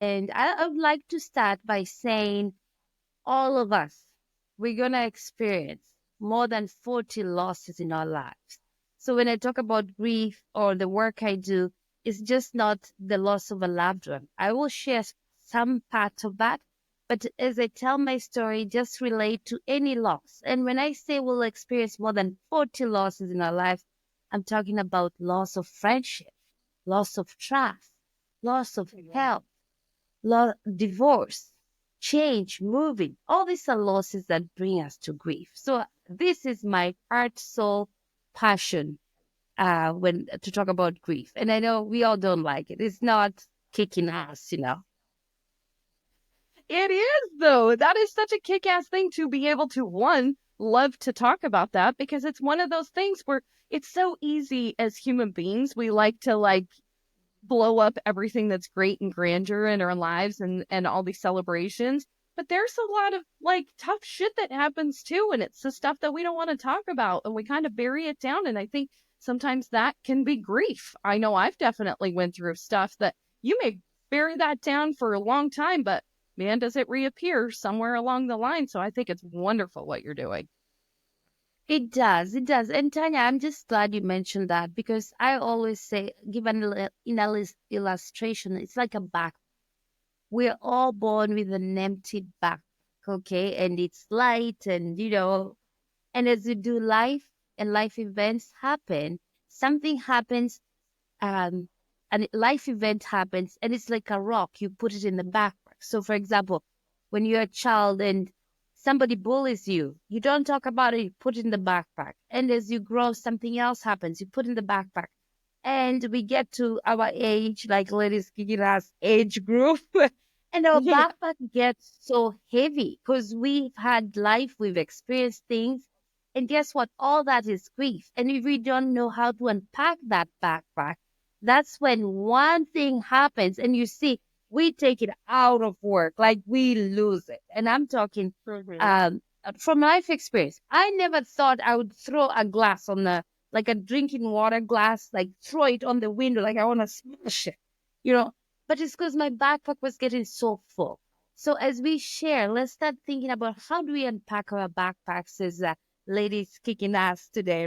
And I would like to start by saying all of us, we're going to experience more than 40 losses in our lives. So when I talk about grief or the work I do, it's just not the loss of a loved one. I will share some part of that, but as I tell my story, just relate to any loss. And when I say we'll experience more than 40 losses in our lives, I'm talking about loss of friendship, loss of trust, loss of health, divorce, change, moving. All these are losses that bring us to grief. So this is my heart, soul, passion when to talk about grief. And I know we all don't like it. It's not kicking ass. It is, though. That is such a kick ass thing to be able to, one, love to talk about that because it's one of those things where it's so easy as human beings. We like to blow up everything that's great and grandeur in our lives and all these celebrations. But there's a lot of tough shit that happens too. And it's the stuff that we don't want to talk about and we kind of bury it down. And I think sometimes that can be grief. I know I've definitely went through stuff that you may bury that down for a long time, but man, does it reappear somewhere along the line. So I think it's wonderful what you're doing. It does, it does. And Tanya, I'm just glad you mentioned that because I always say, give illustration, it's like a back. We're all born with an empty back, okay? And it's light and and as you do life and life events happen, something happens, um, and life event happens, and it's like a rock. You put it in the backpack. So, for example, when you're a child and somebody bullies you, you don't talk about it. You put it in the backpack. And as you grow, something else happens. You put it in the backpack. And we get to our age, like Ladies Kickin Ass age group, and our backpack gets so heavy because we've had life, we've experienced things. And guess what? All that is grief. And if we don't know how to unpack that backpack, that's when one thing happens and you see, we take it out of work, like we lose it. And I'm talking Mhm. um, from life experience. I never thought I would throw a glass on the like a drinking water glass, like throw it on the window, like I want to smash it. But it's because my backpack was getting so full. So as we share, let's start thinking about how do we unpack our backpacks as ladies kicking ass today,